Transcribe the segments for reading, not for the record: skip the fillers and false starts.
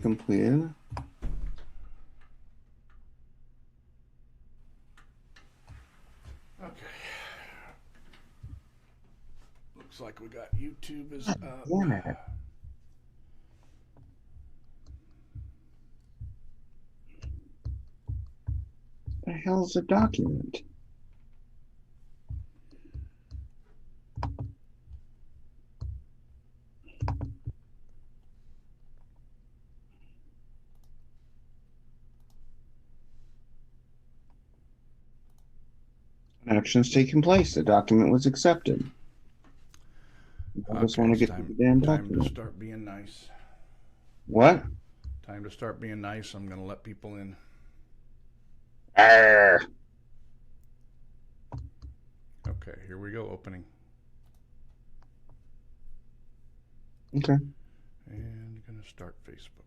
Completed. Okay. Looks like we got YouTube is up. Damn it. The hell's a document? Actions taking place. The document was accepted. I just want to It's get to the damn time to document. start being nice. What? Time to start being nice. I'm going to let people in. Arr. Okay, here we go. Opening. Okay. And going to start Facebook.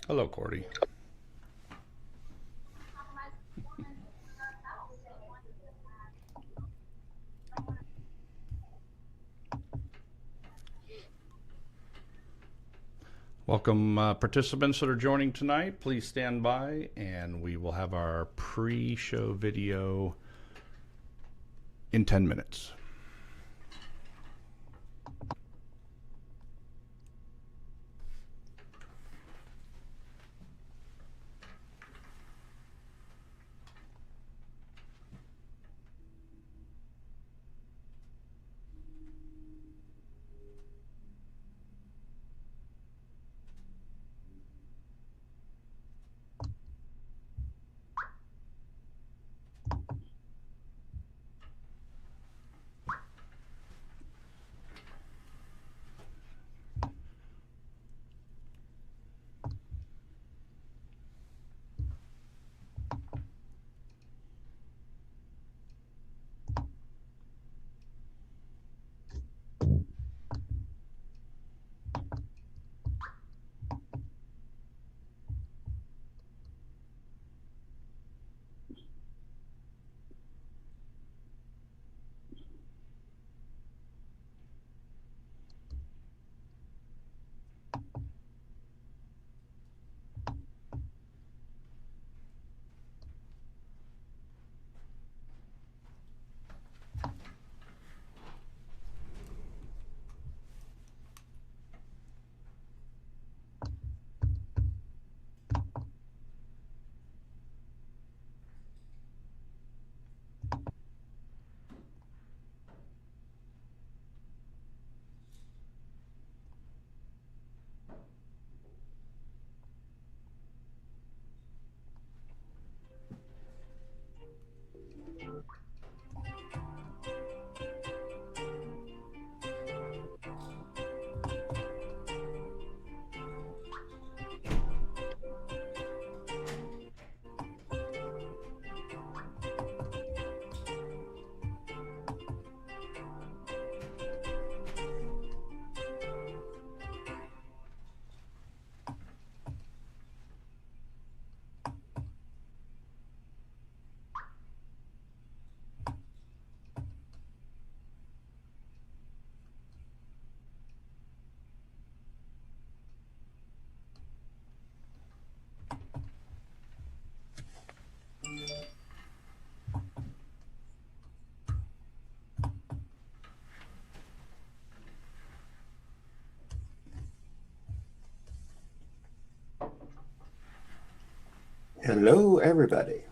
Hello, Cordy. Welcome, participants that are joining tonight. Please stand by, and we will have our pre-show video in 10 minutes. Hello, everybody.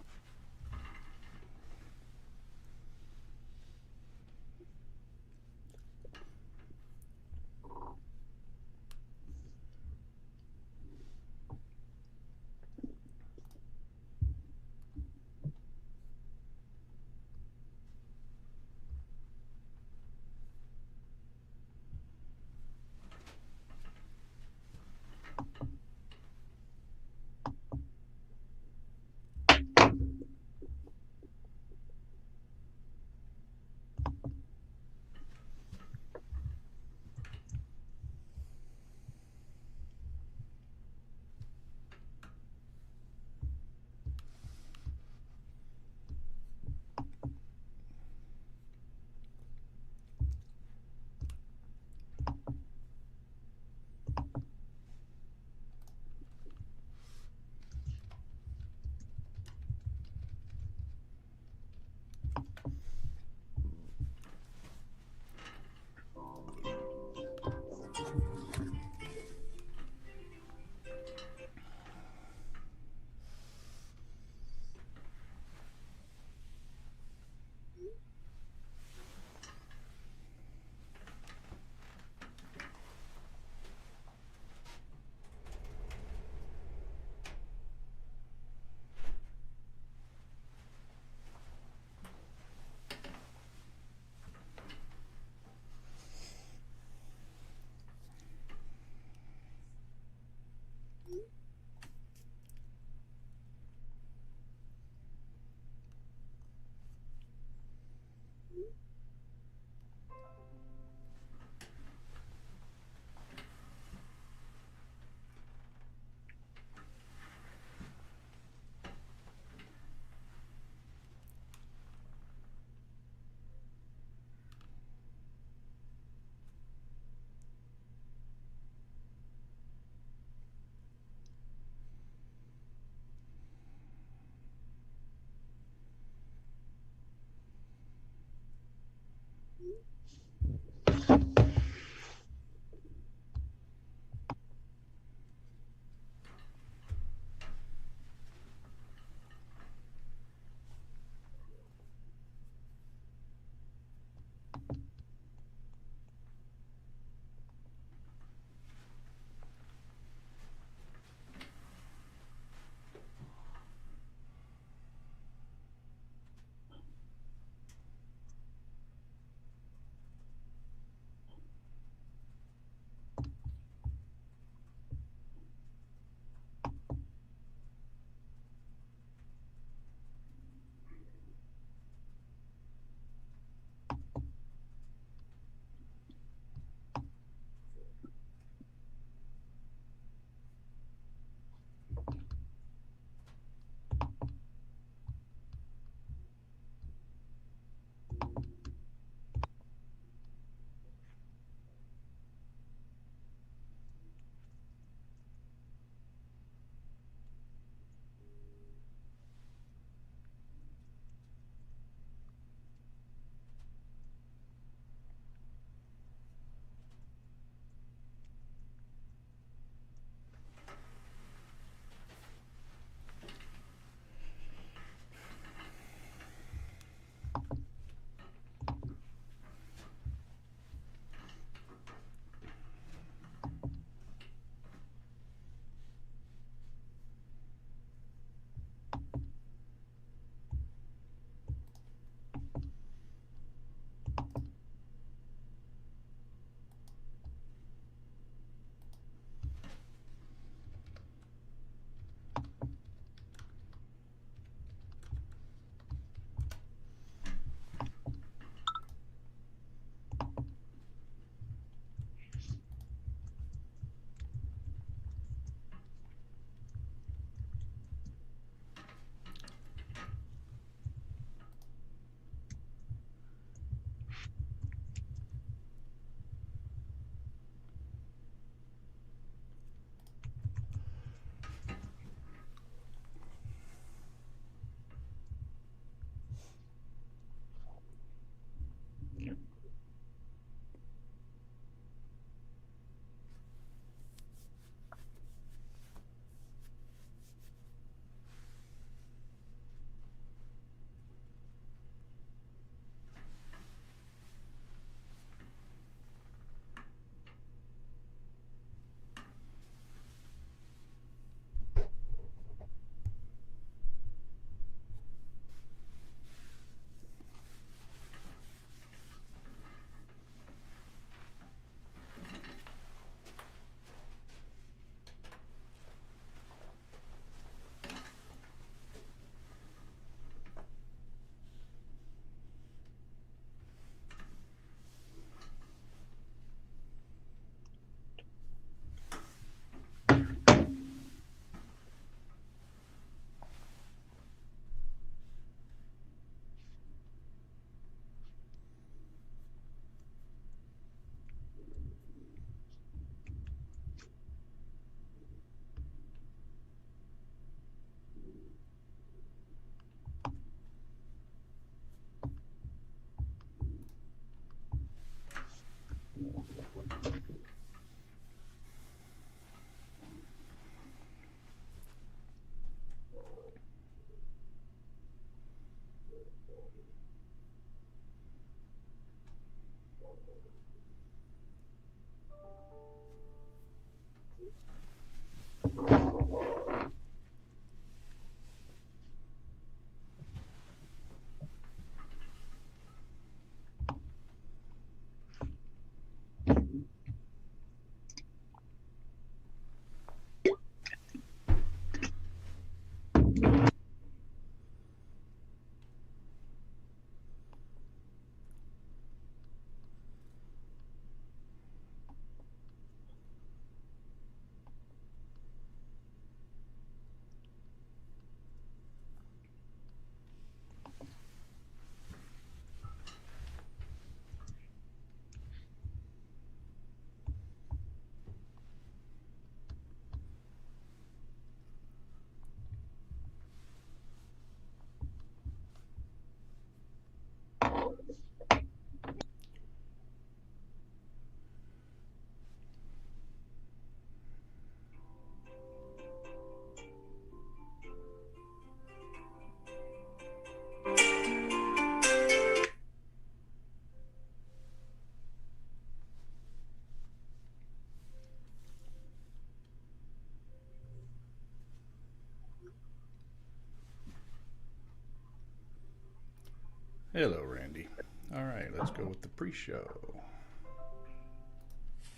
Hello, Randy. All right, let's go with the pre-show.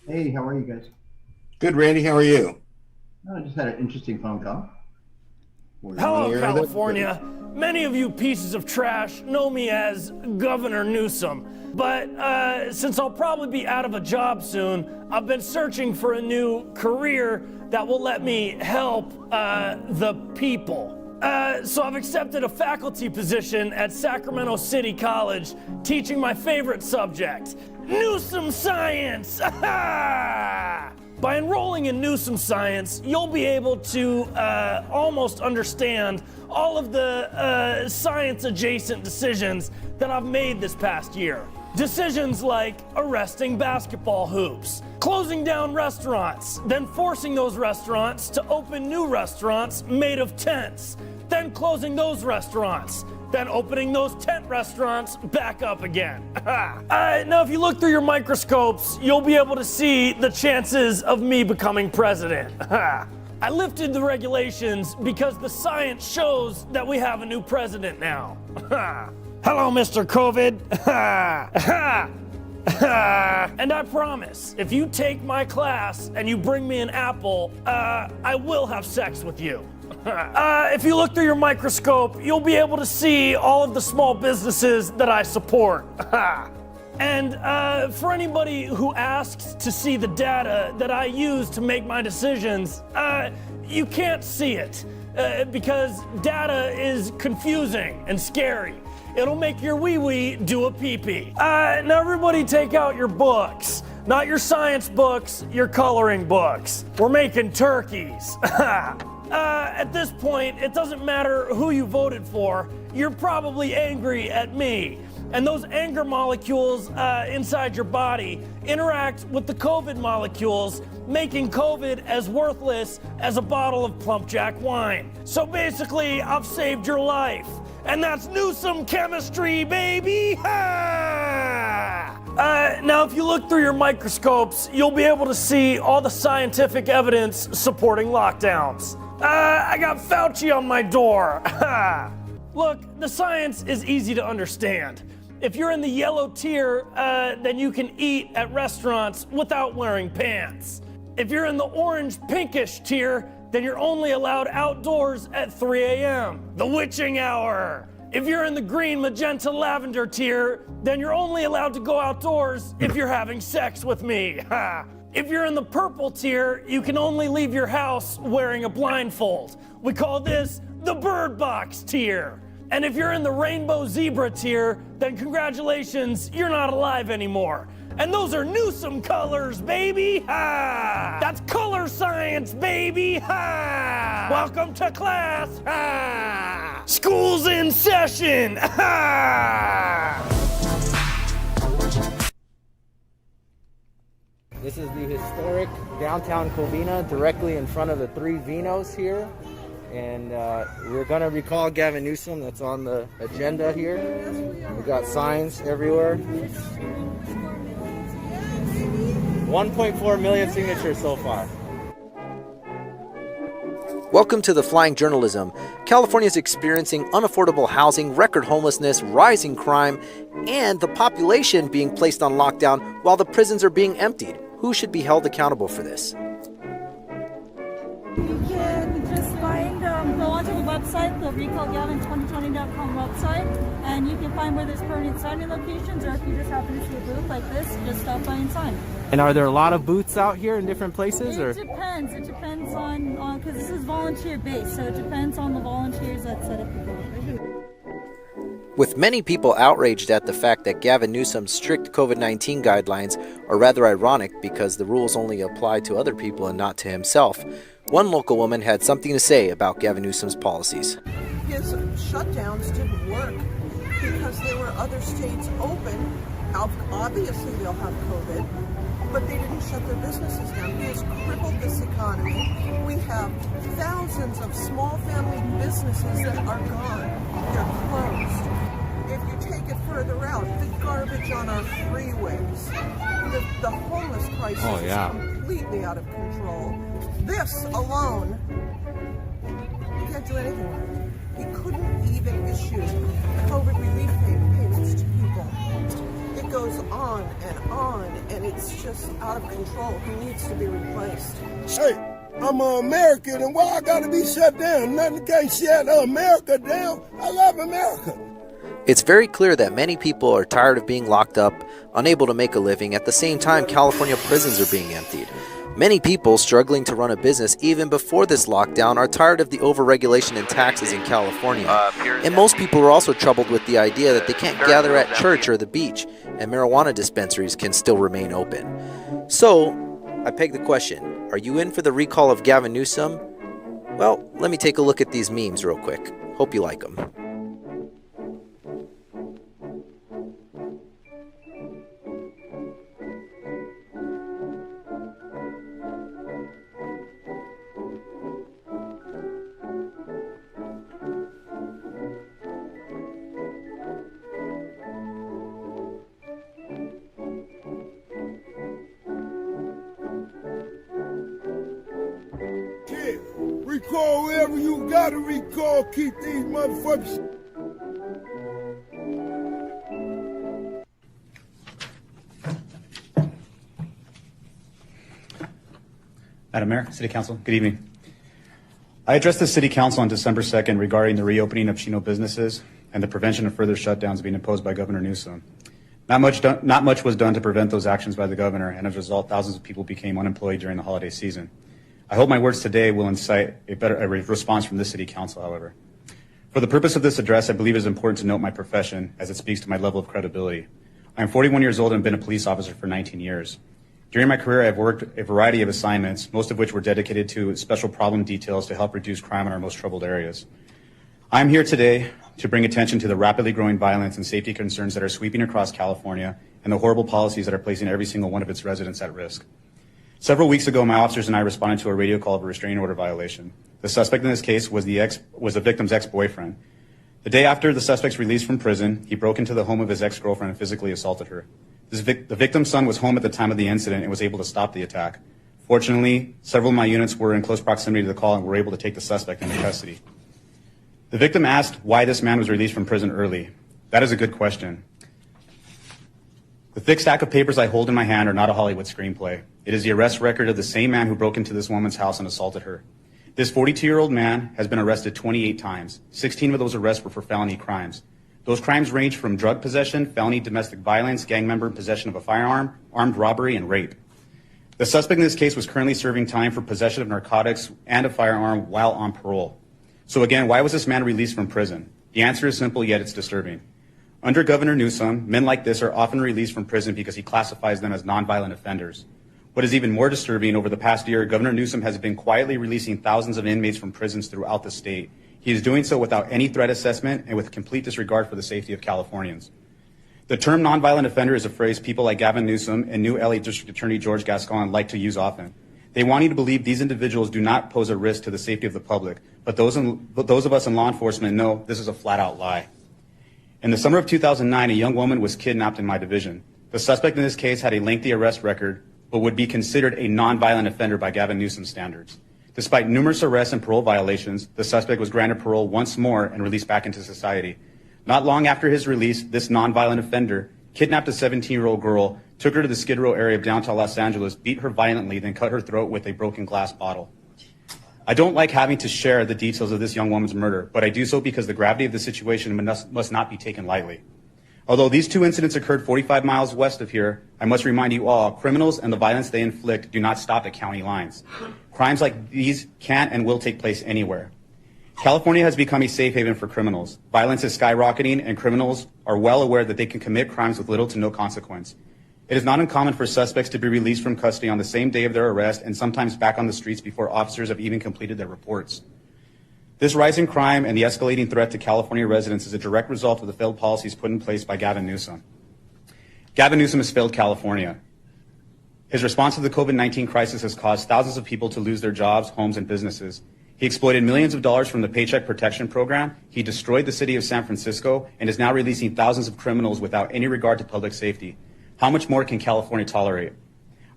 Hey, how are you guys? Good, Randy. How are you? I just had an interesting phone call. Hello, California. Many of you pieces of trash know me as Governor Newsom. But since I'll probably be out of a job soon, I've been searching for a new career that will let me help the people. So I've accepted a faculty position at Sacramento City College, teaching my favorite subject, Newsom Science. By enrolling in Newsom Science, you'll be able to almost understand all of the science-adjacent decisions that I've made this past year. Decisions like arresting basketball hoops, closing down restaurants, then forcing those restaurants to open new restaurants made of tents, then closing those restaurants, then opening those tent restaurants back up again. Now, if you look through your microscopes, you'll be able to see the chances of me becoming president. I lifted the regulations because the science shows that we have a new president now. Hello, Mr. COVID. And I promise, if you take my class and you bring me an apple, I will have sex with you. If you look through your microscope, you'll be able to see all of the small businesses that I support. And for anybody who asks to see the data that I use to make my decisions, you can't see it because data is confusing and scary. It'll make your wee-wee do a pee-pee. Now everybody take out your books. Not your science books, your coloring books. We're making turkeys. At this point, it doesn't matter who you voted for. You're probably angry at me. And those anger molecules inside your body interact with the COVID molecules, making COVID as worthless as a bottle of Plump Jack wine. So basically, I've saved your life. And that's Newsom chemistry, baby! Now, if you look through your microscopes, you'll be able to see all the scientific evidence supporting lockdowns. I got Fauci on my door. Look, the science is easy to understand. If you're in the yellow tier, then you can eat at restaurants without wearing pants. If you're in the orange pinkish tier, then you're only allowed outdoors at 3 a.m., the witching hour. If you're in the green, magenta, lavender tier, then you're only allowed to go outdoors if you're having sex with me. If you're in the purple tier, you can only leave your house wearing a blindfold. We call this the bird box tier. And if you're in the rainbow zebra tier, then congratulations, you're not alive anymore. And those are Newsom colors, baby! Ha! That's color science, baby! Ha! Welcome to class! Ha! School's in session! Ha! This is the historic downtown Covina, directly in front of the 3 Vinos here. And we're going to recall Gavin Newsom. That's on the agenda here. We've got signs everywhere. 1.4 million signatures so far. Welcome to the Flying Journalism. California is experiencing unaffordable housing, record homelessness, rising crime, and the population being placed on lockdown while the prisons are being emptied. Who should be held accountable for this? You can just go onto the website, the recallgavin2020.com website, and you can find where there's permanent signing locations, or if you just happen to see a booth like this, just stop by and sign. And are there a lot of booths out here in different places? It depends. It depends on because this is volunteer based, so it depends on the volunteers that set up the booth. With many people outraged at the fact that Gavin Newsom's strict COVID-19 guidelines are rather ironic because the rules only apply to other people and not to himself, one local woman had something to say about Gavin Newsom's policies. His shutdowns didn't work because there were other states open. Obviously they'll have COVID, but they didn't shut their businesses down. He has crippled this economy. We have thousands of small family businesses that are gone. They're closed. If you take it further out, the garbage on our freeways, the homeless crisis is completely out of control. This alone, he can't do anything with it. He couldn't even issue COVID relief payments to people. It goes on, and it's just out of control. He needs to be replaced. Hey, I'm an American, and why I gotta be shut down? Nothing can shut America down. I love America. It's very clear that many people are tired of being locked up, unable to make a living. At the same time, California prisons are being emptied. Many people struggling to run a business even before this lockdown are tired of the overregulation and taxes in California. And most people are also troubled with the idea that they can't gather at church or the beach, and marijuana dispensaries can still remain open. So, I peg the question, are you in for the recall of Gavin Newsom? Well, let me take a look at these memes real quick. Hope you like them. Recall wherever you gotta recall, keep these motherfuckers. Madam Mayor, City Council, good evening. I addressed the City Council on December 2nd regarding the reopening of Chino businesses and the prevention of further shutdowns being imposed by Governor Newsom. Not much was done to prevent those actions by the governor, and as a result, thousands of people became unemployed during the holiday season. I hope my words today will incite a response from this City Council, however. For the purpose of this address, I believe it is important to note my profession as it speaks to my level of credibility. I am 41 years old and have been a police officer for 19 years. During my career, I have worked a variety of assignments, most of which were dedicated to special problem details to help reduce crime in our most troubled areas. I am here today to bring attention to the rapidly growing violence and safety concerns that are sweeping across California and the horrible policies that are placing every single one of its residents at risk. Several weeks ago, my officers and I responded to a radio call of a restraining order violation. The suspect in this case was the victim's ex-boyfriend. The day after the suspect's release from prison, he broke into the home of his ex-girlfriend and physically assaulted her. The victim's son was home at the time of the incident and was able to stop the attack. Fortunately, several of my units were in close proximity to the call and were able to take the suspect into custody. The victim asked why this man was released from prison early. That is a good question. The thick stack of papers I hold in my hand are not a Hollywood screenplay. It is the arrest record of the same man who broke into this woman's house and assaulted her. This 42-year-old man has been arrested 28 times. 16 of those arrests were for felony crimes. Those crimes range from drug possession, felony domestic violence, gang member possession of a firearm, armed robbery, and rape. The suspect in this case was currently serving time for possession of narcotics and a firearm while on parole. So again, why was this man released from prison? The answer is simple, yet it's disturbing. Under Governor Newsom, men like this are often released from prison because he classifies them as nonviolent offenders. What is even more disturbing, over the past year, Governor Newsom has been quietly releasing thousands of inmates from prisons throughout the state. He is doing so without any threat assessment and with complete disregard for the safety of Californians. The term nonviolent offender is a phrase people like Gavin Newsom and new LA District Attorney George Gascon like to use often. They want you to believe these individuals do not pose a risk to the safety of the public, but those of us in law enforcement know this is a flat-out lie. In the summer of 2009, a young woman was kidnapped in my division. The suspect in this case had a lengthy arrest record, but would be considered a nonviolent offender by Gavin Newsom standards. Despite numerous arrests and parole violations, the suspect was granted parole once more and released back into society. Not long after his release, this nonviolent offender kidnapped a 17-year-old girl, took her to the Skid Row area of downtown Los Angeles, beat her violently, then cut her throat with a broken glass bottle. I don't like having to share the details of this young woman's murder, but I do so because the gravity of the situation must not be taken lightly. Although these two incidents occurred 45 miles west of here, I must remind you all, criminals and the violence they inflict do not stop at county lines. Crimes like these can and will take place anywhere. California has become a safe haven for criminals. Violence is skyrocketing, and criminals are well aware that they can commit crimes with little to no consequence. It is not uncommon for suspects to be released from custody on the same day of their arrest and sometimes back on the streets before officers have even completed their reports. This rising crime and the escalating threat to California residents is a direct result of the failed policies put in place by Gavin Newsom. Gavin Newsom has failed California. His response to the COVID-19 crisis has caused thousands of people to lose their jobs, homes, and businesses. He exploited millions of dollars from the Paycheck Protection Program. He destroyed the city of San Francisco and is now releasing thousands of criminals without any regard to public safety. How much more can California tolerate?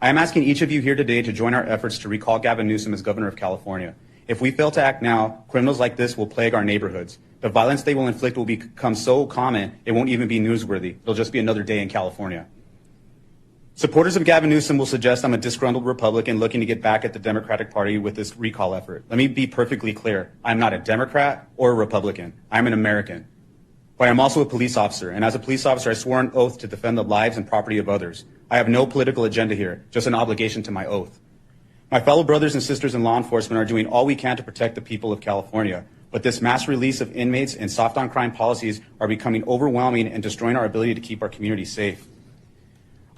I am asking each of you here today to join our efforts to recall Gavin Newsom as governor of California. If we fail to act now, criminals like this will plague our neighborhoods. The violence they will inflict will become so common, it won't even be newsworthy. It'll just be another day in California. Supporters of Gavin Newsom will suggest I'm a disgruntled Republican looking to get back at the Democratic Party with this recall effort. Let me be perfectly clear. I'm not a Democrat or a Republican. I'm an American. But I'm also a police officer, and as a police officer, I swore an oath to defend the lives and property of others. I have no political agenda here, just an obligation to my oath. My fellow brothers and sisters in law enforcement are doing all we can to protect the people of California, but this mass release of inmates and soft on crime policies are becoming overwhelming and destroying our ability to keep our communities safe.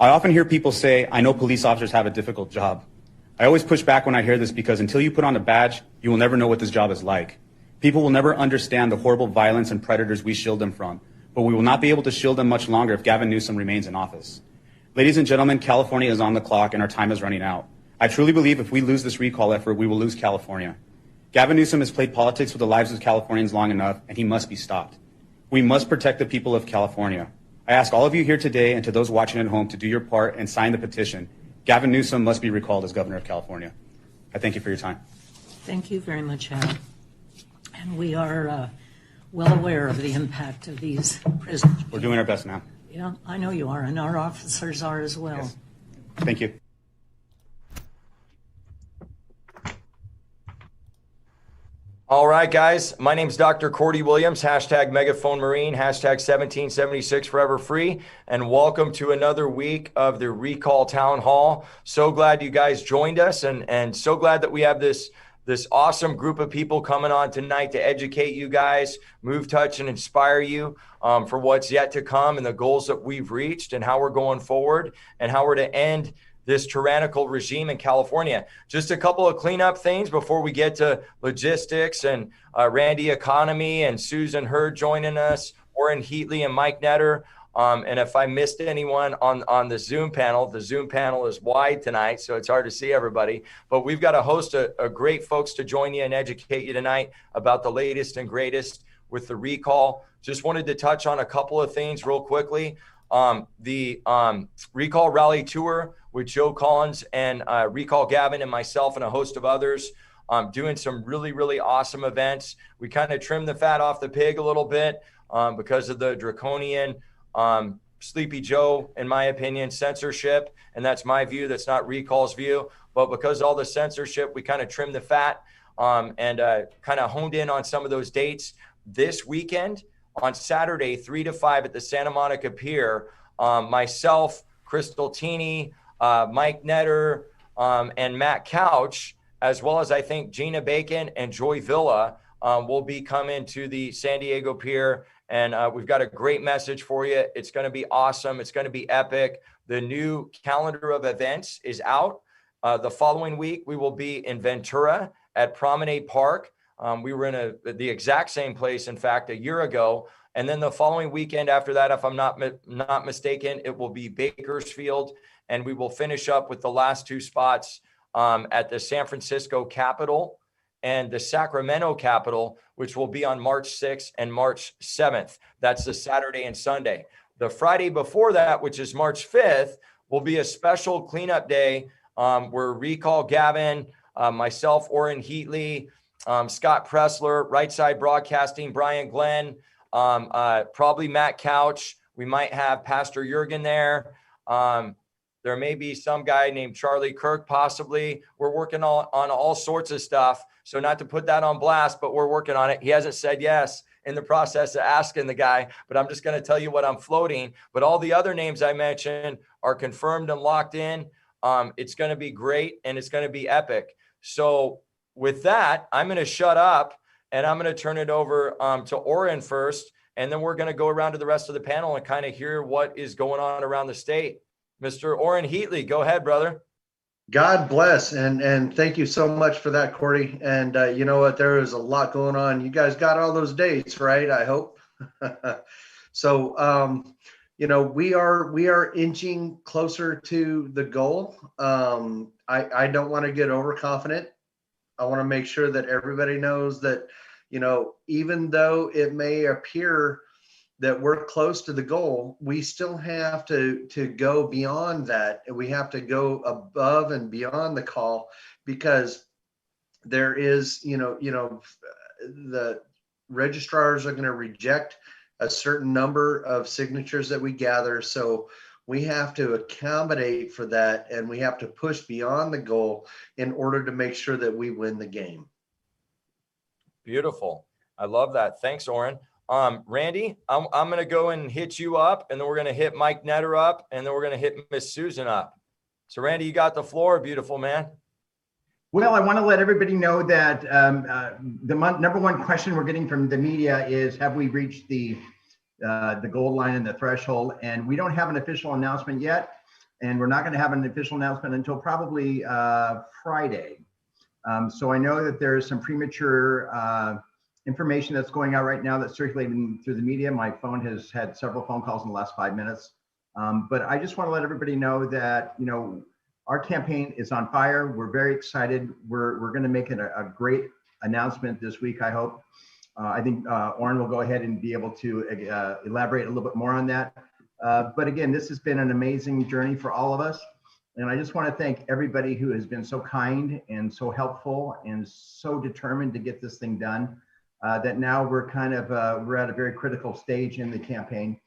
I often hear people say, I know police officers have a difficult job. I always push back when I hear this because until you put on a badge, you will never know what this job is like. People will never understand the horrible violence and predators we shield them from, but we will not be able to shield them much longer if Gavin Newsom remains in office. Ladies and gentlemen, California is on the clock and our time is running out. I truly believe if we lose this recall effort, we will lose California. Gavin Newsom has played politics with the lives of Californians long enough, and he must be stopped. We must protect the people of California. I ask all of you here today and to those watching at home to do your part and sign the petition. Gavin Newsom must be recalled as governor of California. I thank you for your time. Thank you very much, Al. And we are well aware of the impact of these prisons. We're doing our best now. Yeah, I know you are, and our officers are as well. Yes. Thank you. All right, guys. My name's Dr. Cordy Williams, hashtag Megaphone Marine, hashtag 1776 Forever Free, and welcome to another week of the Recall Town Hall. So glad you guys joined us, and so glad that we have this awesome group of people coming on tonight to educate you guys, move, touch, and inspire you for what's yet to come and the goals that we've reached and how we're going forward and how we're to end this tyrannical regime in California. Just a couple of cleanup things before we get to logistics and Randy Economy and Susan Hurd joining us, Warren Heatley and Mike Netter. And if I missed anyone on the Zoom panel is wide tonight, so it's hard to see everybody. But we've got a host of great folks to join you and educate you tonight about the latest and greatest with the recall. Just wanted to touch on a couple of things real quickly. The Recall Rally Tour with Joe Collins and Recall Gavin and myself and a host of others, doing some really, really awesome events. We kind of trimmed the fat off the pig a little bit because of the draconian Sleepy Joe, in my opinion, censorship. And that's my view. That's not Recall's view. But because of all the censorship, we kind of trimmed the fat and kind of honed in on some of those dates. This weekend, on Saturday, 3 to 5 at the Santa Monica Pier, myself, Crystal Tini, Mike Netter, and Matt Couch, as well as I think Gina Bacon and Joy Villa will be coming to the San Diego Pier. And we've got a great message for you. It's going to be awesome. It's going to be epic. The new calendar of events is out. The following week, we will be in Ventura at Promenade Park. We were in the exact same place, in fact, a year ago. And then the following weekend after that, if I'm not mistaken, it will be Bakersfield. And we will finish up with the last two spots at the San Francisco Capitol and the Sacramento Capitol, which will be on March 6th and March 7th. That's the Saturday and Sunday. The Friday before that, which is March 5th, will be a special cleanup day where Recall Gavin, myself, Orrin Heatley, Scott Pressler, Right Side Broadcasting, Brian Glenn, probably Matt Couch. We might have Pastor Jurgen there. There may be some guy named Charlie Kirk, possibly. We're working on all sorts of stuff. So not to put that on blast, but we're working on it. He hasn't said yes in the process of asking the guy, but I'm just going to tell you what I'm floating. But all the other names I mentioned are confirmed and locked in. It's going to be great, and it's going to be epic. So with that, I'm going to shut up, and I'm going to turn it over to Orrin first, and then we're going to go around to the rest of the panel and kind of hear what is going on around the state. Mr. Orrin Heatley, go ahead, brother. God bless, and thank you so much for that, Corey. And you know what? There is a lot going on. You guys got all those dates, right? I hope. So, you know, we are inching closer to the goal. I don't want to get overconfident. I want to make sure that everybody knows that, you know, even though it may appear that we're close to the goal, we still have to go beyond that. And we have to go above and beyond the call, because there is, the registrars are going to reject a certain number of signatures that we gather. So we have to accommodate for that, and we have to push beyond the goal in order to make sure that we win the game. Beautiful. I love that. Thanks, Orrin. Randy, I'm going to go and hit you up, and then we're going to hit Mike Netter up, and then we're going to hit Miss Susan up. So Randy, you got the floor. Beautiful, man. Well, I want to let everybody know that the number one question we're getting from the media is, have we reached the goal line and the threshold? And we don't have an official announcement yet, and we're not going to have an official announcement until probably Friday. So I know that there is some premature information that's going out right now that's circulating through the media. My phone has had several phone calls in the last 5 minutes. But I just want to let everybody know that, you know, our campaign is on fire. We're very excited. We're going to make it a great announcement this week, I hope. I think Orrin will go ahead and be able to elaborate a little bit more on that. But again, this has been an amazing journey for all of us. And I just want to thank everybody who has been so kind and so helpful and so determined to get this thing done. That now we're kind of, we're at a very critical stage in the campaign,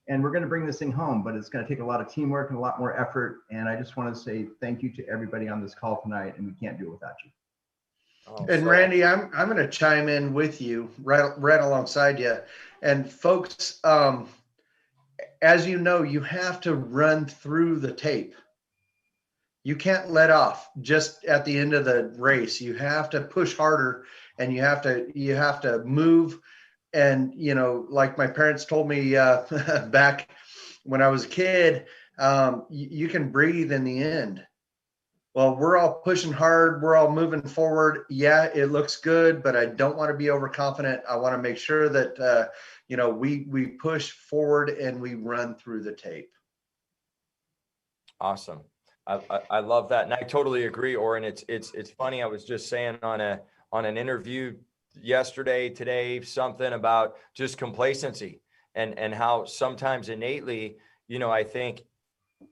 and we're going to bring this thing home, but it's going to take a lot of teamwork and a lot more effort. And I just want to say thank you to everybody on this call tonight, and we can't do it without you. And Randy, I'm going to chime in with you right alongside you. And folks, as you know, you have to run through the tape. You can't let off just at the end of the race. You have to push harder, and you have to move. And, you know, like my parents told me back when I was a kid, you can breathe in the end. Well, we're all pushing hard. We're all moving forward. Yeah, it looks good, but I don't want to be overconfident. I want to make sure that, you know, we push forward and we run through the tape. Awesome. I love that. And I totally agree, Orrin. It's funny. I was just saying on an interview yesterday, today, something about just complacency and how sometimes innately, you know, I think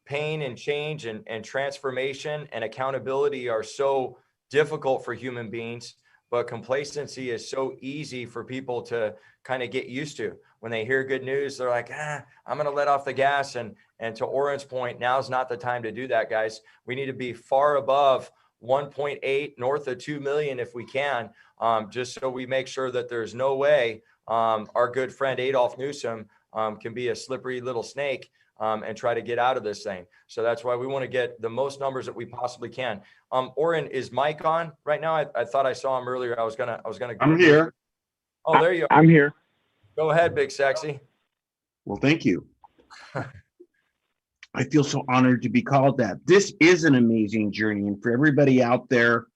pain and change and transformation and accountability are so difficult for human beings, but complacency is so easy for people to kind of get used to. When they hear good news, they're like, I'm going to let off the gas. And to Orrin's point, now's not the time to do that, guys. We need to be far above 1.8, north of 2 million if we can, just so we make sure that there's no way our good friend Adolf Newsom can be a slippery little snake and try to get out of this thing. So that's why we want to get the most numbers that we possibly can. Orrin, is Mike on right now? I thought I saw him earlier. I was gonna. I'm here. Oh, there you are. I'm here. Go ahead, Big Sexy. Well, thank you. I feel so honored to be called that. This is an amazing journey. And for everybody out there,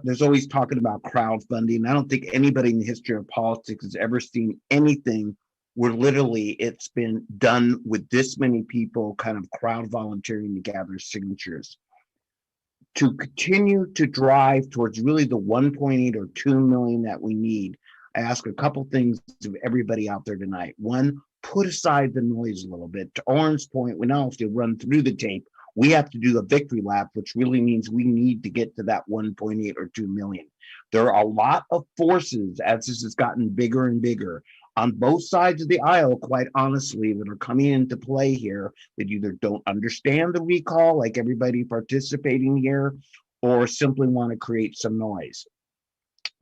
There's always talking about crowdfunding. I don't think anybody in the history of politics has ever seen anything where literally it's been done with this many people kind of crowd volunteering to gather signatures. To continue to drive towards really the 1.8 or 2 million that we need, I ask a couple things of everybody out there tonight. One, put aside the noise a little bit. To Oren's point, we now have to run through the tape. We have to do a victory lap, which really means we need to get to that 1.8 or 2 million. There are a lot of forces as this has gotten bigger and bigger on both sides of the aisle, quite honestly, that are coming into play here that either don't understand the recall, like everybody participating here, or simply want to create some noise.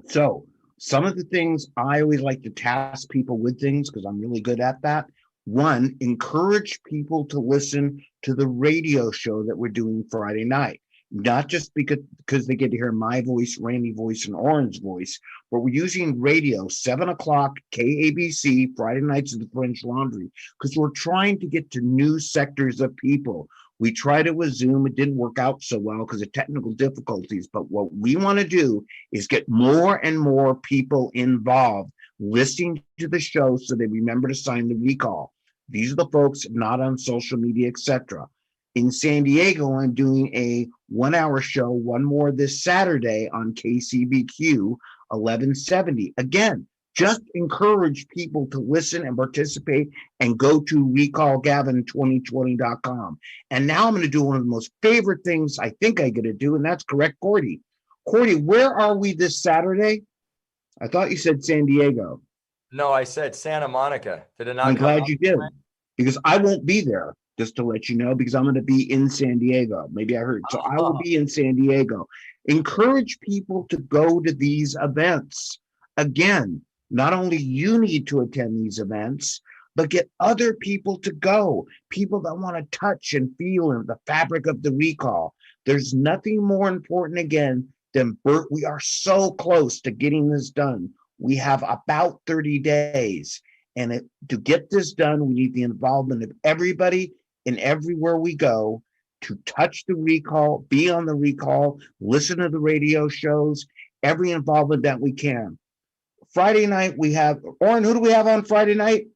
So some of the things I always like to task people with things because I'm really good at that. One, encourage people to listen to the radio show that we're doing Friday night. Not just because they get to hear my voice, Randy's voice, and Oren's voice, but we're using radio, 7 o'clock, KABC, Friday nights at the French Laundry, because we're trying to get to new sectors of people. We tried it with Zoom. It didn't work out so well because of technical difficulties. But what we want to do is get more and more people involved, listening to the show so they remember to sign the recall. These are the folks not on social media, etc. In San Diego, I'm doing a 1-hour show, one more this Saturday on KCBQ 1170. Again, just encourage people to listen and participate and go to recallgavin2020.com. And now I'm going to do one of the most favorite things I think I get to do, and that's correct Cordy. Cordy, where are we this Saturday? I thought you said San Diego. No, I said Santa Monica. Did it not? I'm glad you did, because I won't be there. Just to let you know, because I'm going to be in San Diego. Maybe I heard. So I will be in San Diego. Encourage people to go to these events. Again, not only you need to attend these events, but get other people to go. People that want to touch and feel in the fabric of the recall. There's nothing more important, again, than we are so close to getting this done. We have about 30 days. And to get this done, we need the involvement of everybody and everywhere we go to touch the recall, be on the recall, listen to the radio shows, every involvement that we can. Friday night, we have, Oren, who do we have on Friday night?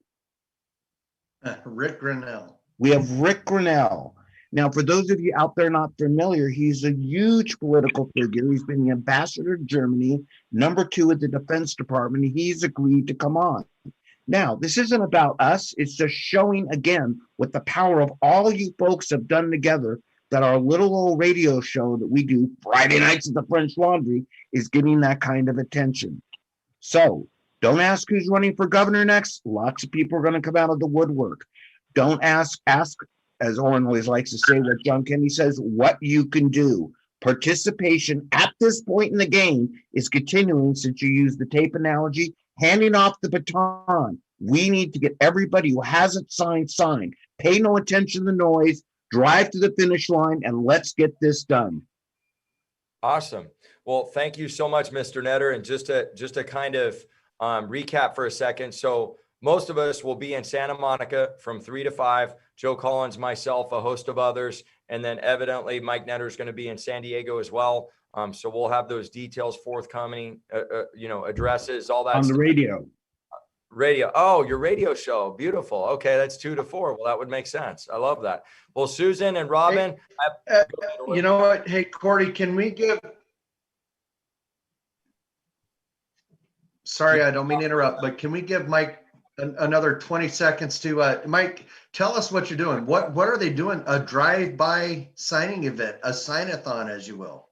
Rick Grinnell. We have Rick Grinnell. Now, for those of you out there not familiar, he's a huge political figure. He's been the ambassador to Germany, #2 at the Defense Department. He's agreed to come on. Now, this isn't about us. It's just showing, again, what the power of all you folks have done together, that our little old radio show that we do Friday nights at the French Laundry is getting that kind of attention. So don't ask who's running for governor next. Lots of people are going to come out of the woodwork. Don't ask, as Oren always likes to say, what John Kennedy says, what you can do. Participation at this point in the game is continuing, since you use the tape analogy, handing off the baton. We need to get everybody who hasn't signed. Pay no attention to the noise, drive to the finish line, and let's get this done. Awesome. Well, thank you so much, Mr. Netter. And just to kind of recap for a second. So most of us will be in Santa Monica from 3 to 5. Joe Collins, myself, a host of others. And then evidently Mike Netter is going to be in San Diego as well. So we'll have those details forthcoming, addresses, all that on the stuff. Radio. Oh, your radio show. Beautiful. Okay. That's 2 to 4. Well, that would make sense. I love that. Well, Susan and Robin. You know what? Hey, Cordy, can we give, sorry, I don't mean to interrupt, but can we give Mike another 20 seconds to, Mike, tell us what you're doing. What are they doing? A drive-by signing event, a sign-a-thon, as you will.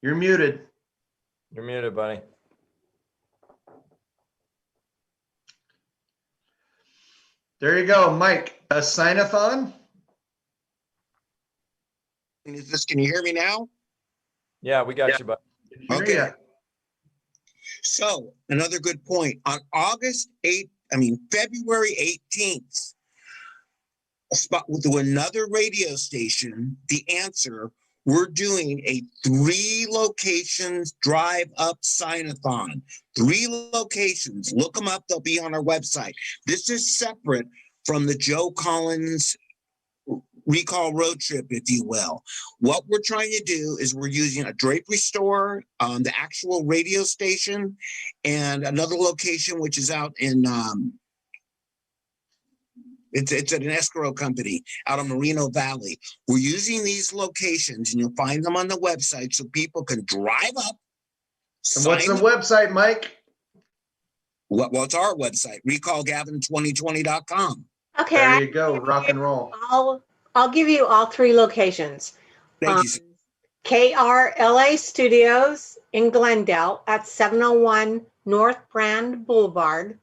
You're muted. You're muted, buddy. There you go, Mike. A sign-a-thon? Can you hear me now? Yeah, we got you, buddy. Okay. So another good point. On February 18th, a spot with another radio station, The Answer, we're doing a 3 locations drive up sign-a-thon. 3 locations. Look them up. They'll be on our website. This is separate from the Joe Collins recall road trip, if you will. What we're trying to do is we're using a drapery store, the actual radio station, and another location which is out in it's at an escrow company out of Moreno Valley. We're using these locations, and you'll find them on the website so people can drive up. And what's the website, Mike? What's our website? RecallGavin2020.com. Okay. There you go. Rock and roll. I'll give you all three locations. Thank you, sir. KRLA Studios in Glendale at 701 North Brand Boulevard.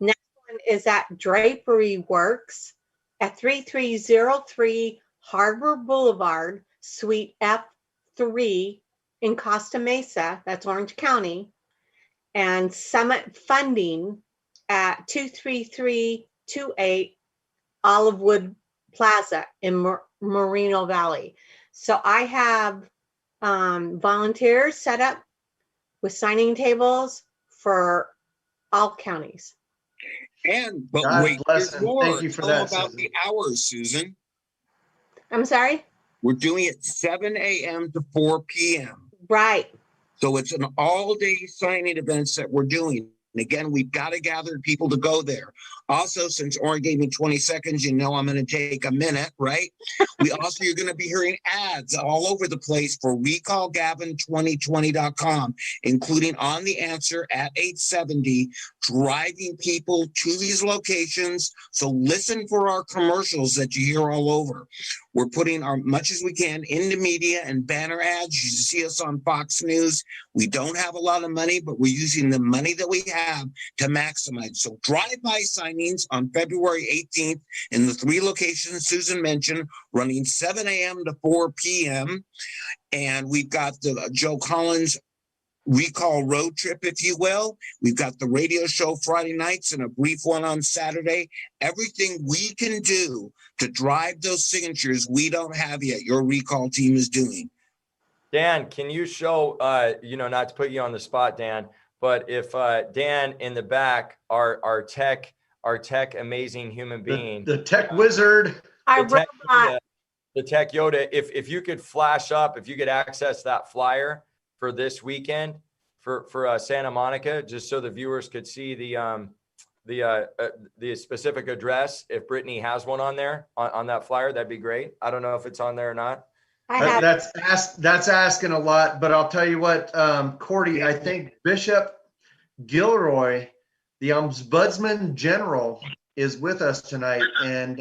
Next one is at Drapery Works at 3303 Harbor Boulevard, Suite F3 in Costa Mesa, that's Orange County. And Summit Funding at 23328 Olivewood Plaza in Moreno Valley. So I have volunteers set up with signing tables for all counties. But God wait, bless there's him. more. Thank you for Tell that, about Susan. the hours, Susan. I'm sorry? We're doing it 7 a.m. to 4 p.m. Right. So it's an all-day signing events that we're doing. And again, we've got to gather people to go there. Also, since Oren gave me 20 seconds, you know I'm going to take a minute, right? You're going to be hearing ads all over the place for recallgavin2020.com, including on the answer at 870, driving people to these locations. So listen for our commercials that you hear all over. We're putting our much as we can into media and banner ads. You see us on Fox News. We don't have a lot of money, but we're using the money that we have to maximize. So drive-by signings on February 18th in the three locations Susan mentioned, running 7 a.m. to 4 p.m. And we've got the Joe Collins recall road trip, if you will. We've got the radio show Friday nights and a brief one on Saturday. Everything we can do to drive those signatures we don't have yet, your recall team is doing. Dan, can you show, not to put you on the spot, Dan, but if Dan in the back, our tech amazing human being, the tech wizard, the tech Yoda, if you could flash up, if you could access that flyer for this weekend for Santa Monica, just so the viewers could see the specific address. If Brittany has one on there on that flyer, that'd be great. I don't know if it's on there or not. That's asking a lot, but I'll tell you what, Cordy, I think Bishop Gilroy, the Ombudsman General, is with us tonight, and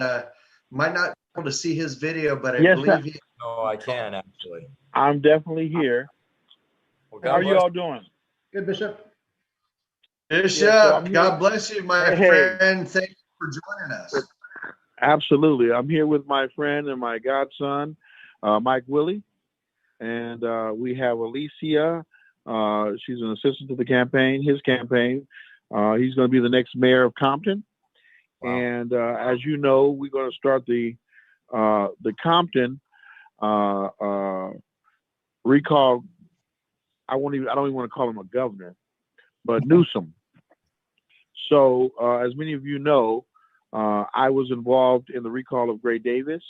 might not be able to see his video, but I believe he. Oh, I can actually. I'm definitely here. Well, how are you all doing? Good, Bishop. Bishop, Yeah, so God bless you, my friend. Thank you for joining us. Absolutely. I'm here with my friend and my godson, Mike Willie, and we have Alicia. She's an assistant to the campaign, his campaign. He's going to be the next mayor of Compton. Wow. And as you know, we're going to start the Compton recall. I don't even want to call him a governor, but Newsom. So as many of you know, I was involved in the recall of Gray Davis.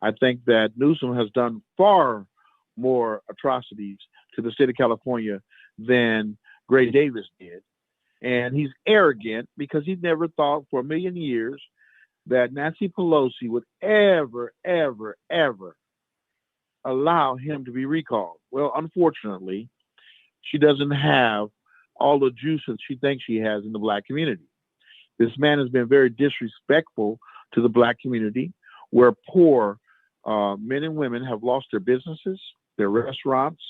I think that Newsom has done far more atrocities to the state of California than Gray Davis did. And he's arrogant because he never thought for a million years that Nancy Pelosi would ever, ever, ever allow him to be recalled. Well, unfortunately, she doesn't have all the juice that she thinks she has in the Black community. This man has been very disrespectful to the Black community, where poor men and women have lost their businesses, their restaurants,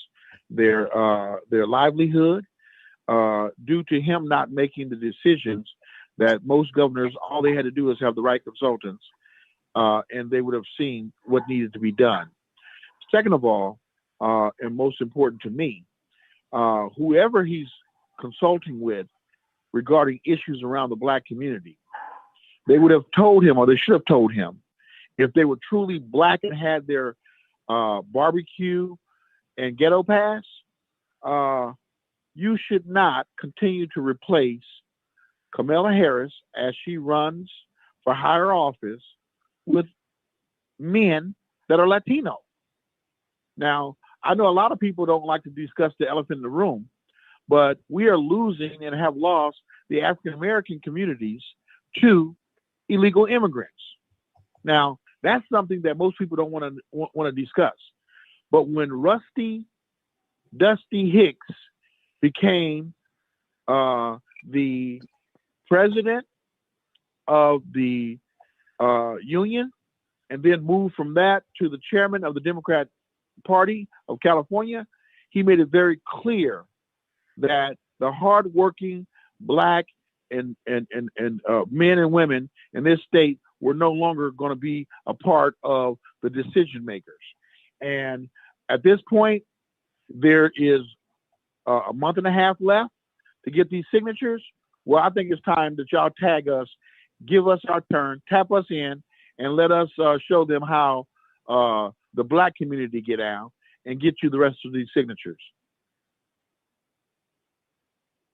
their livelihood, due to him not making the decisions that most governors, all they had to do is have the right consultants, and they would have seen what needed to be done. Second of all, and most important to me, whoever he's consulting with regarding issues around the Black community, they would have told him, or they should have told him, if they were truly Black and had their barbecue and ghetto pass, you should not continue to replace Kamala Harris as she runs for higher office with men that are Latino. Now, I know a lot of people don't like to discuss the elephant in the room, but we are losing and have lost the African American communities to illegal immigrants. Now, that's something that most people don't want to discuss. But when Dusty Hicks became the president of the union, and then moved from that to the chairman of the Democrat Party of California, he made it very clear that the hardworking Black and men and women in this state were no longer going to be a part of the decision makers. And at this point, there is a month and a half left to get these signatures. Well, I think it's time that y'all tag us, give us our turn, tap us in, and let us show them how the Black community get out and get you the rest of these signatures.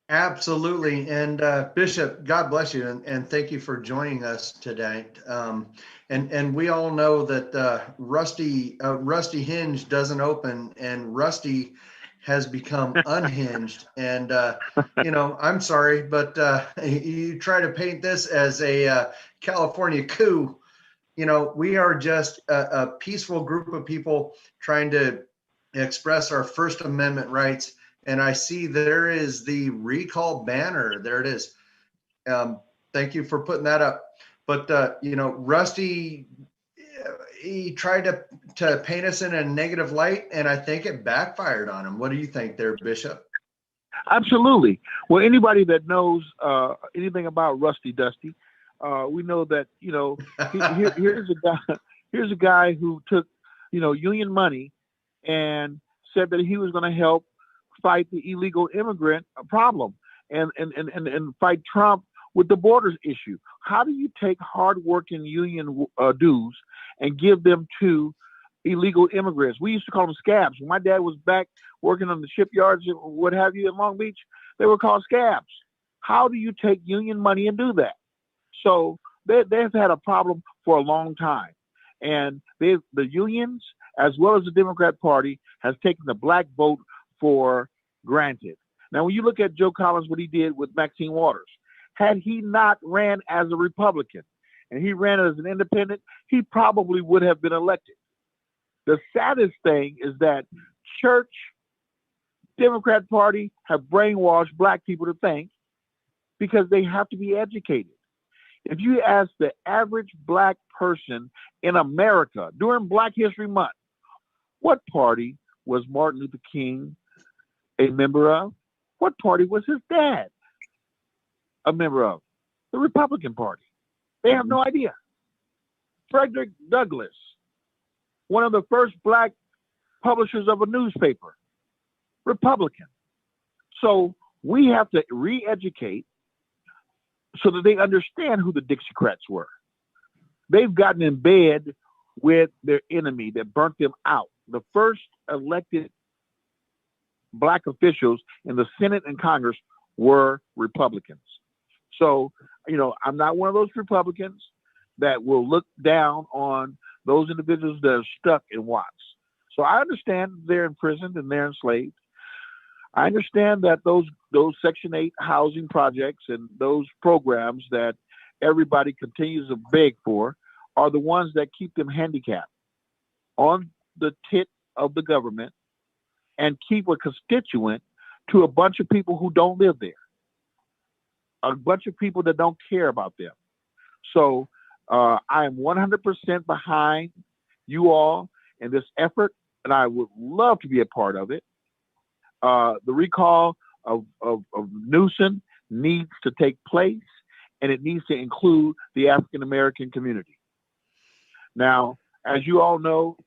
Absolutely. And Bishop, God bless you, and thank you for joining us today. And we all know that Rusty Hinge doesn't open, and Rusty has become unhinged. And I'm sorry, but you try to paint this as a California coup. We are just a peaceful group of people trying to express our First Amendment rights. And I see there is the recall banner. There it is. Thank you for putting that up. But, Rusty, he tried to paint us in a negative light, and I think it backfired on him. What do you think there, Bishop? Absolutely. Well, anybody that knows anything about Rusty Dusty, we know that, here's a guy who took, union money and said that he was going to help fight the illegal immigrant problem and fight Trump with the borders issue. How do you take hardworking union dues and give them to illegal immigrants? We used to call them scabs. When my dad was back working on the shipyards and what have you in Long Beach, they were called scabs. How do you take union money and do that? So they've had a problem for a long time. And the unions, as well as the Democrat Party, has taken the Black vote for granted. Now, when you look at Joe Collins, what he did with Maxine Waters, had he not ran as a Republican and he ran as an independent, he probably would have been elected. The saddest thing is that church, Democrat Party have brainwashed Black people to think because they have to be educated. If you ask the average Black person in America during Black History Month, what party was Martin Luther King a member of? What party was his dad a member of? The Republican Party. They have no idea. Frederick Douglass, one of the first Black publishers of a newspaper, Republican. So we have to re-educate so that they understand who the Dixiecrats were. They've gotten in bed with their enemy that burnt them out. The first elected Black officials in the Senate and Congress were Republicans. So, I'm not one of those Republicans that will look down on those individuals that are stuck in Watts. So I understand they're imprisoned and they're enslaved. I understand that those Section 8 housing projects and those programs that everybody continues to beg for are the ones that keep them handicapped on the tit of the government and keep a constituent to a bunch of people who don't live there, a bunch of people that don't care about them. So I am 100% behind you all in this effort, and I would love to be a part of it. The recall of Newsom needs to take place, and it needs to include the African American community. Now, as you all know,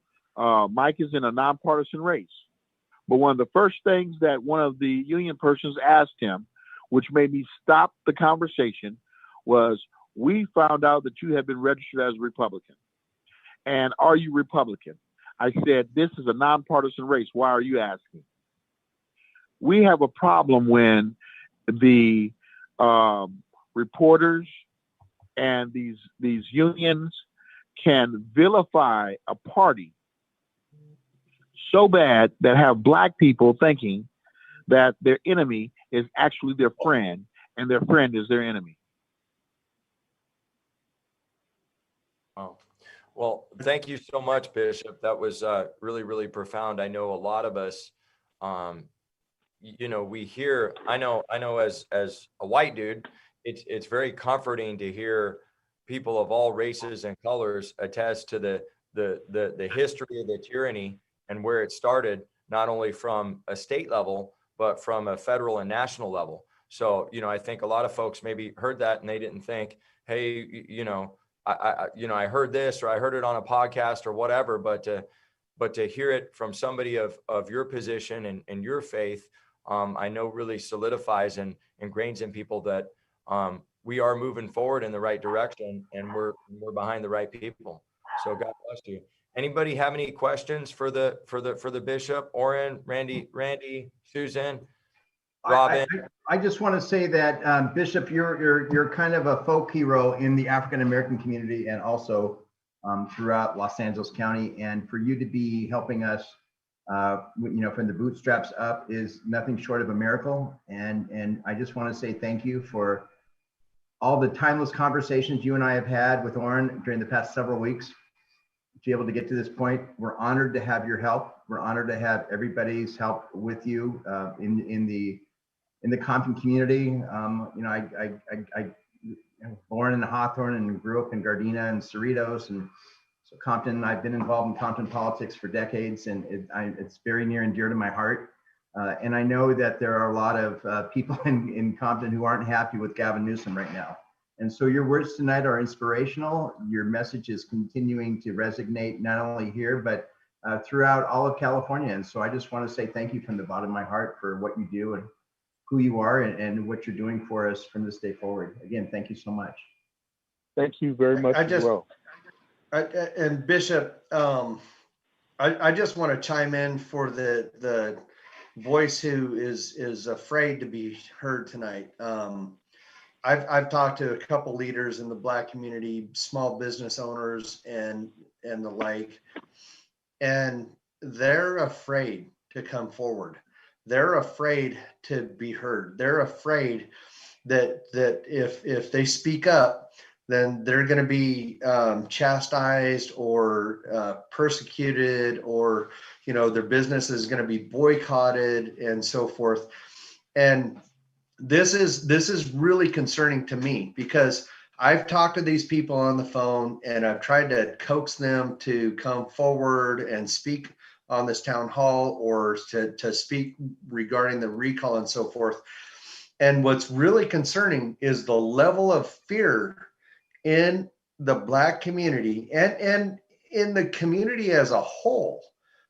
Mike is in a nonpartisan race. But one of the first things that one of the union persons asked him, which made me stop the conversation, was, we found out that you have been registered as a Republican. And are you Republican? I said, this is a nonpartisan race. Why are you asking? We have a problem when the reporters and these unions can vilify a party so bad that have black people thinking that their enemy is actually their friend and their friend is their enemy. Oh, well, thank you so much, Bishop. That was really, really profound. I know a lot of us, we hear, I know as a white dude, it's very comforting to hear people of all races and colors attest to the history of the tyranny and where it started, not only from a state level, but from a federal and national level. So, I think a lot of folks maybe heard that and they didn't think, hey, I heard this or I heard it on a podcast or whatever, but to hear it from somebody of your position and your faith, I know really solidifies and ingrains in people that we are moving forward in the right direction and we're behind the right people. So God bless you. Anybody have any questions for the bishop? Oren, Randy, Susan, Robin? I just want to say that Bishop, you're kind of a folk hero in the African American community and also throughout Los Angeles County. And for you to be helping us, from the bootstraps up is nothing short of a miracle. And I just want to say thank you for all the timeless conversations you and I have had with Oren during the past several weeks to be able to get to this point. We're honored to have your help. We're honored to have everybody's help with you in the Compton community. I born in Hawthorne and grew up in Gardena and Cerritos, and so Compton. I've been involved in Compton politics for decades, and it's very near and dear to my heart. And I know that there are a lot of people in Compton who aren't happy with Gavin Newsom right now. And so your words tonight are inspirational. Your message is continuing to resonate not only here, but throughout all of California. And so I just want to say thank you from the bottom of my heart for what you do and who you are and what you're doing for us from this day forward. Again, thank you so much. Thank you very much as well. And Bishop, I just want to chime in for the voice who is afraid to be heard tonight. I've talked to a couple leaders in the Black community, small business owners and the like, and they're afraid to come forward. They're afraid to be heard. They're afraid that if they speak up, then they're going to be chastised or persecuted, or their business is going to be boycotted and so forth. And this is really concerning to me, because I've talked to these people on the phone and I've tried to coax them to come forward and speak on this town hall or to speak regarding the recall and so forth. And what's really concerning is the level of fear in the Black community and in the community as a whole.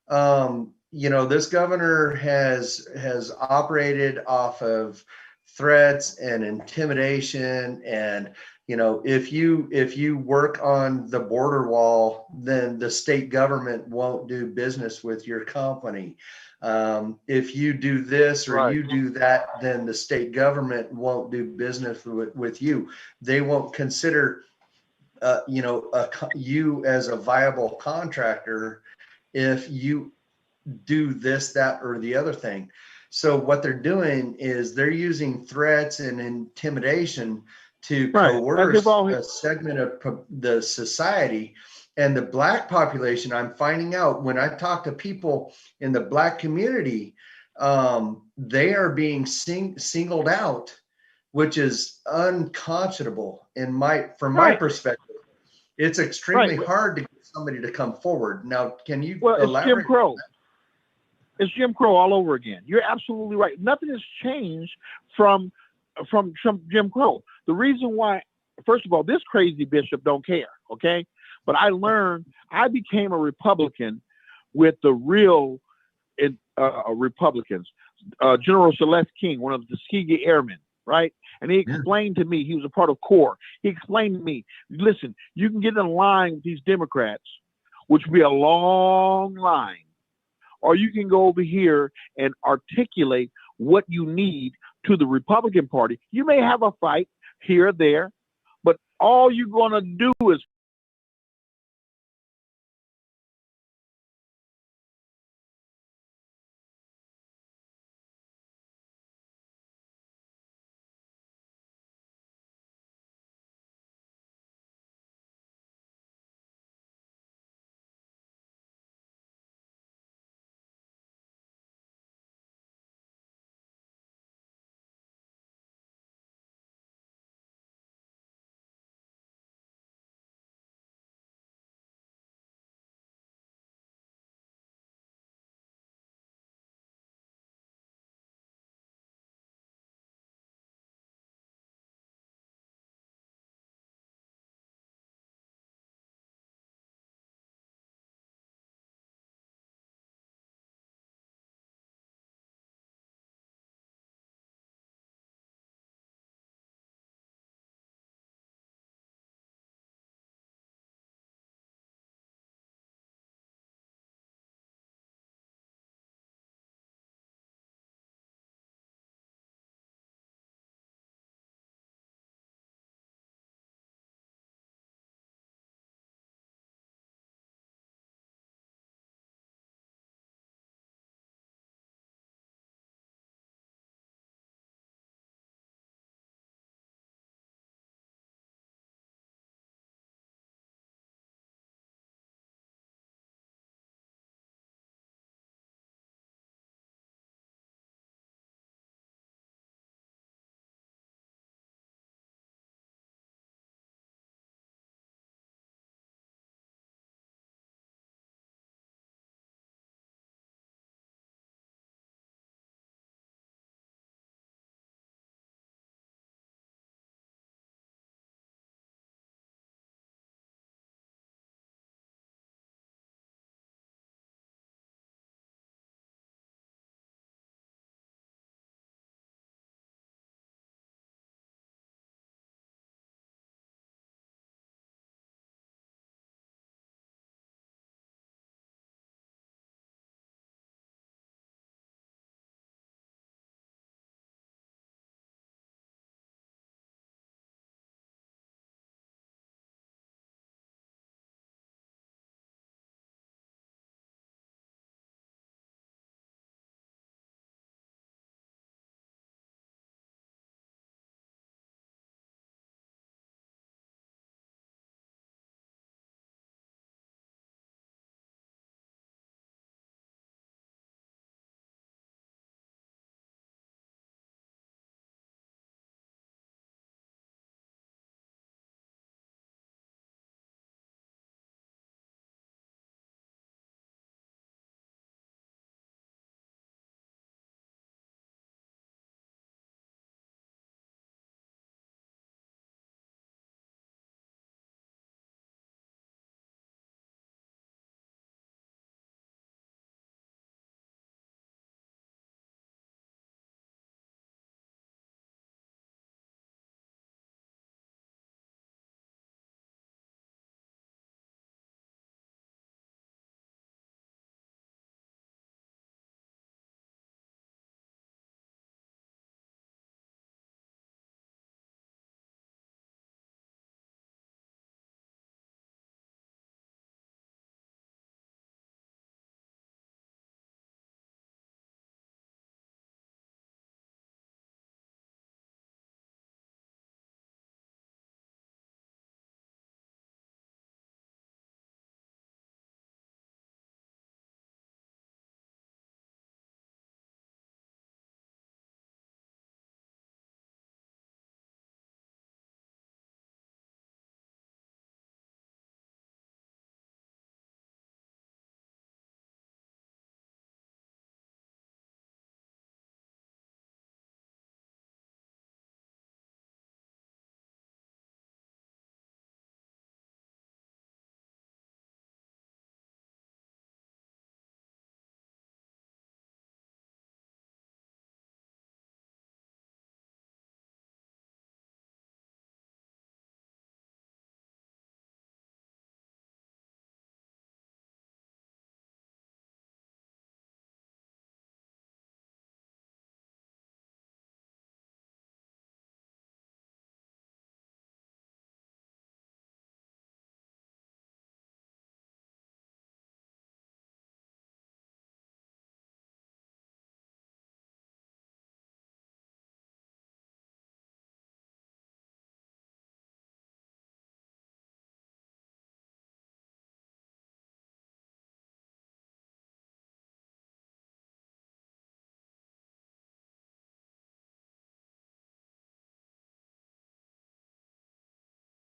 This governor has operated off of threats and intimidation, and if you work on the border wall, then the state government won't do business with your company. If you do this or you do that, then the state government won't do business with you. They won't consider you as a viable contractor if you do this, that, or the other thing. So what they're doing is they're using threats and intimidation to coerce a segment of the society. And the Black population, I'm finding out when I talk to people in the Black community, they are being singled out, which is unconscionable from my perspective. It's extremely hard to get somebody to come forward. Now, can you elaborate? It's Jim Crow. It's Jim Crow all over again. You're absolutely right. Nothing has changed from Jim Crow. The reason why, first of all, this crazy bishop don't care, okay? But I became a Republican with the real Republicans. General Celeste King, one of the Tuskegee Airmen, right? And he explained to me, he was a part of CORE. He explained to me, listen, you can get in line with these Democrats, which would be a long line, or you can go over here and articulate what you need to the Republican Party. You may have a fight here or there, but all you're going to do is